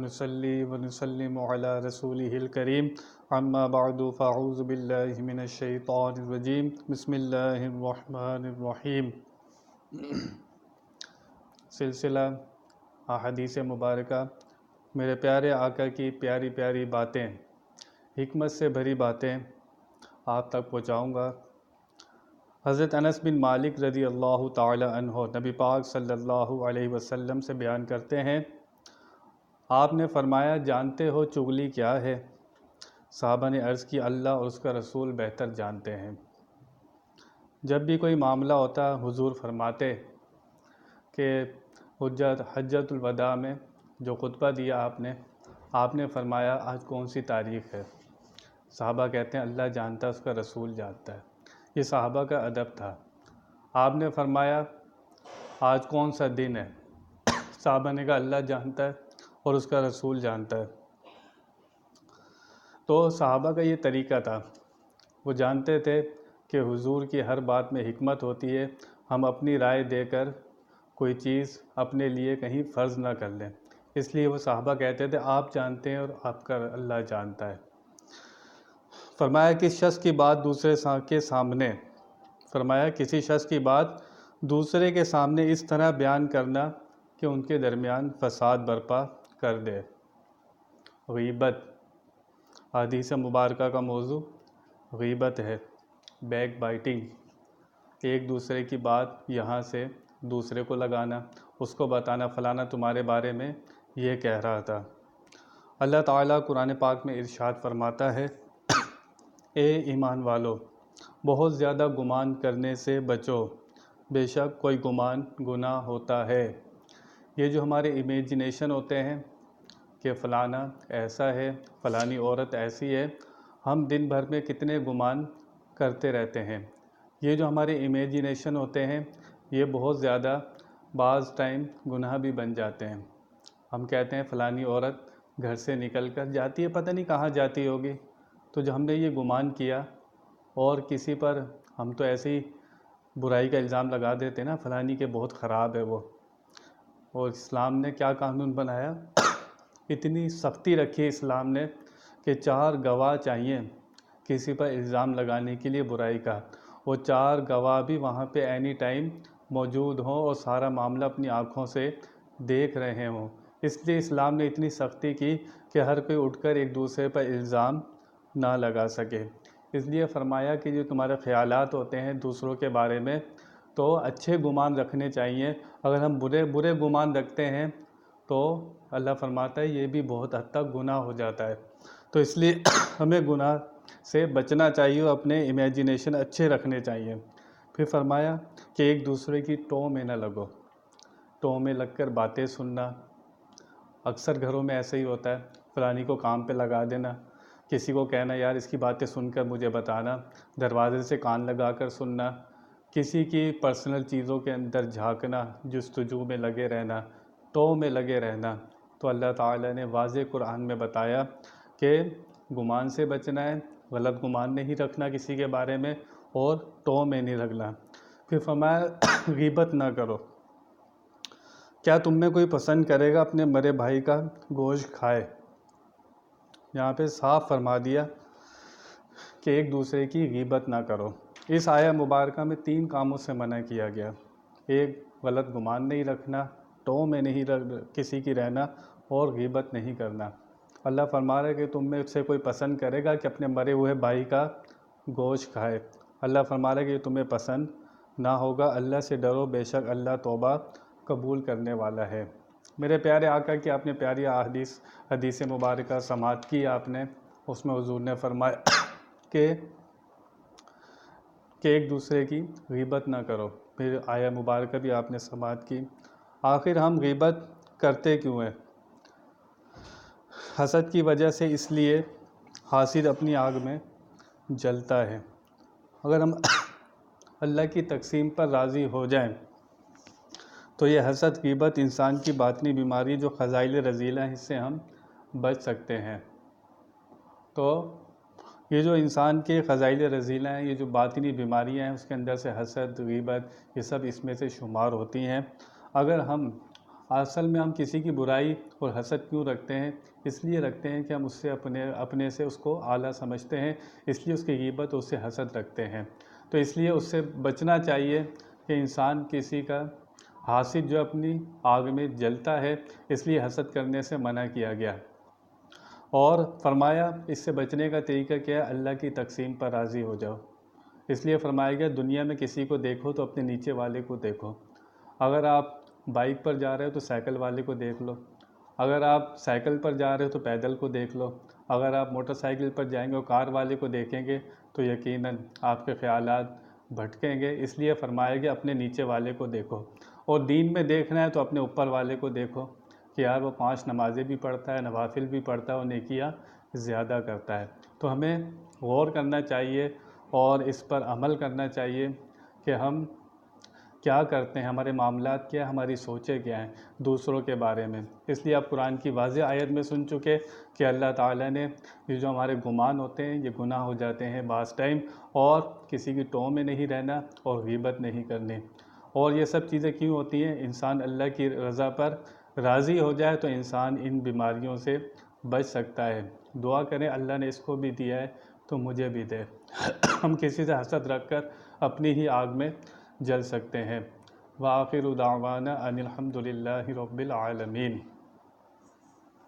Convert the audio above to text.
ونصلي ونسلم على رسوله الكريم اما بعد فاعوذ بالله من الشیطان الرجیم بسم اللہ الرحمن الرحیم۔ سلسلہ احادیث مبارکہ، میرے پیارے آقا کی پیاری پیاری باتیں، حکمت سے بھری باتیں آپ تک پہنچاؤں گا۔ حضرت انس بن مالک رضی اللہ تعالی عنہ نبی پاک صلی اللہ علیہ وسلم سے بیان کرتے ہیں، آپ نے فرمایا جانتے ہو چغلی کیا ہے؟ صحابہ نے عرض کی اللہ اور اس کا رسول بہتر جانتے ہیں۔ جب بھی کوئی معاملہ ہوتا حضور فرماتے کہ حجۃ الوداع میں جو خطبہ دیا آپ نے فرمایا آج کون سی تاریخ ہے؟ صحابہ کہتے ہیں اللہ جانتا ہے، اس کا رسول جانتا ہے۔ یہ صحابہ کا ادب تھا۔ آپ نے فرمایا آج کون سا دن ہے؟ صحابہ نے کہا اللہ جانتا ہے اور اس کا رسول جانتا ہے۔ تو صحابہ کا یہ طریقہ تھا، وہ جانتے تھے کہ حضور کی ہر بات میں حکمت ہوتی ہے، ہم اپنی رائے دے کر کوئی چیز اپنے لیے کہیں فرض نہ کر لیں، اس لیے وہ صحابہ کہتے تھے آپ جانتے ہیں اور آپ کا اللہ جانتا ہے۔ فرمایا کسی شخص کی بات کسی شخص کی بات دوسرے کے سامنے اس طرح بیان کرنا کہ ان کے درمیان فساد برپا کر دے۔ غیبت، حدیث مبارکہ کا موضوع غیبت ہے، بیک بائٹنگ، ایک دوسرے کی بات یہاں سے دوسرے کو لگانا، اس کو بتانا فلانا تمہارے بارے میں یہ کہہ رہا تھا۔ اللہ تعالیٰ قرآن پاک میں ارشاد فرماتا ہے اے ایمان والو بہت زیادہ گمان کرنے سے بچو، بے شک کوئی گمان گناہ ہوتا ہے۔ یہ جو ہمارے امیجنیشن ہوتے ہیں کہ فلانا ایسا ہے، فلانی عورت ایسی ہے، ہم دن بھر میں کتنے گمان کرتے رہتے ہیں۔ یہ جو ہمارے امیجنیشن ہوتے ہیں یہ بہت زیادہ بعض ٹائم گناہ بھی بن جاتے ہیں۔ ہم کہتے ہیں فلانی عورت گھر سے نکل کر جاتی ہے، پتہ نہیں کہاں جاتی ہوگی، تو جو ہم نے یہ گمان کیا اور کسی پر ہم تو ایسے ہی برائی کا الزام لگا دیتے ہیں نا، فلانی کے بہت خراب ہے وہ۔ اور اسلام نے کیا قانون بنایا، اتنی سختی رکھی اسلام نے کہ 4 گواہ چاہیے کسی پر الزام لگانے کے لیے برائی کا، وہ 4 گواہ بھی وہاں پہ اینی ٹائم موجود ہوں اور سارا معاملہ اپنی آنکھوں سے دیکھ رہے ہوں۔ اس لیے اسلام نے اتنی سختی کی کہ ہر کوئی اٹھ کر ایک دوسرے پر الزام نہ لگا سکے۔ اس لیے فرمایا کہ جو تمہارے خیالات ہوتے ہیں دوسروں کے بارے میں تو اچھے گمان رکھنے چاہیے، اگر ہم برے گمان رکھتے ہیں تو اللہ فرماتا ہے یہ بھی بہت حد تک گناہ ہو جاتا ہے۔ تو اس لیے ہمیں گناہ سے بچنا چاہیے اور اپنے امیجنیشن اچھے رکھنے چاہیے۔ پھر فرمایا کہ ایک دوسرے کی ٹو میں نہ لگو، ٹو میں لگ کر باتیں سننا، اکثر گھروں میں ایسا ہی ہوتا ہے، فلانی کو کام پہ لگا دینا، کسی کو کہنا یار اس کی باتیں سن کر مجھے بتانا، دروازے سے کان لگا کر سننا، کسی کی پرسنل چیزوں کے اندر جھانکنا، جستجو میں لگے رہنا، ٹو میں لگے رہنا۔ تو اللہ تعالیٰ نے واضح قرآن میں بتایا کہ گمان سے بچنا ہے، غلط گمان نہیں رکھنا کسی کے بارے میں اور ٹو میں نہیں لگنا۔ پھر فرمایا غیبت نہ کرو۔ کیا تم میں کوئی پسند کرے گا اپنے مرے بھائی کا گوشت کھائے؟ یہاں پہ صاف فرما دیا کہ ایک دوسرے کی غیبت نہ کرو۔ اس آیہ مبارکہ میں 3 کاموں سے منع کیا گیا، ایک غلط گمان نہیں رکھنا، ٹو میں نہیں کسی کی رہنا اور غیبت نہیں کرنا۔ اللہ فرما رہا ہے کہ تم میں سے کوئی پسند کرے گا کہ اپنے مرے ہوئے بھائی کا گوشت کھائے، اللہ فرما رہا ہے کہ یہ تمہیں پسند نہ ہوگا، اللہ سے ڈرو، بے شک اللہ توبہ قبول کرنے والا ہے۔ میرے پیارے آقا کی آپ نے پیاری حدیث مبارکہ سماعت کی آپ نے، اس میں حضور نے فرمایا کہ ایک دوسرے کی غیبت نہ کرو۔ پھر آیہ مبارکہ بھی آپ نے سماعت کی۔ آخر ہم غیبت کرتے کیوں ہیں؟ حسد کی وجہ سے، اس لیے حاسد اپنی آگ میں جلتا ہے۔ اگر ہم اللہ کی تقسیم پر راضی ہو جائیں تو یہ حسد غیبت انسان کی باطنی بیماری جو خزائل رذیلہ ہیں اس سے ہم بچ سکتے ہیں۔ تو یہ جو انسان کے خزائل رذیلہ ہیں، یہ جو باطنی بیماریاں ہیں اس کے اندر سے حسد، غیبت، یہ سب اس میں سے شمار ہوتی ہیں۔ اگر ہم اصل میں ہم کسی کی برائی اور حسد کیوں رکھتے ہیں؟ اس لیے رکھتے ہیں کہ ہم اس سے اپنے سے اس کو اعلیٰ سمجھتے ہیں، اس لیے اس کی غیبت اور اس سے حسد رکھتے ہیں۔ تو اس لیے اس سے بچنا چاہیے کہ انسان کسی کا حاسد جو اپنی آگ میں جلتا ہے، اس لیے حسد کرنے سے منع کیا گیا۔ اور فرمایا اس سے بچنے کا طریقہ کیا ہے؟ اللہ کی تقسیم پر راضی ہو جاؤ۔ اس لیے فرمایا گیا دنیا میں کسی کو دیکھو تو اپنے نیچے والے کو دیکھو۔ اگر آپ بائک پر جا رہے ہو تو سائیکل والے کو دیکھ لو، اگر آپ سائیکل پر جا رہے ہو تو پیدل کو دیکھ لو، اگر آپ موٹر سائیکل پر جائیں گے اور کار والے کو دیکھیں گے تو یقیناً آپ کے خیالات بھٹکیں گے۔ اس لیے فرمایا گیا اپنے نیچے والے کو دیکھو، اور دین میں دیکھنا ہے تو اپنے اوپر والے کو دیکھو کہ یار وہ 5 نمازیں بھی پڑھتا ہے، نوافل بھی پڑھتا ہے اور نیکیاں زیادہ کرتا ہے۔ تو ہمیں غور کرنا چاہیے اور اس پر عمل کرنا چاہیے کہ ہم کیا کرتے ہیں، ہمارے معاملات کیا ہیں، ہماری سوچیں کیا ہیں دوسروں کے بارے میں۔ اس لیے آپ قرآن کی واضح آیت میں سن چکے کہ اللہ تعالیٰ نے یہ جو ہمارے گمان ہوتے ہیں یہ گناہ ہو جاتے ہیں بعض ٹائم، اور کسی کی ٹوں میں نہیں رہنا اور غیبت نہیں کرنی۔ اور یہ سب چیزیں کیوں ہوتی ہیں؟ انسان اللہ کی رضا پر راضی ہو جائے تو انسان ان بیماریوں سے بچ سکتا ہے۔ دعا کریں اللہ نے اس کو بھی دیا ہے تو مجھے بھی دے۔ ہم کسی سے حسد رکھ کر اپنی ہی آگ میں جل سکتے ہیں۔ وآخر دعوانا ان الحمد للہ رب العالمین۔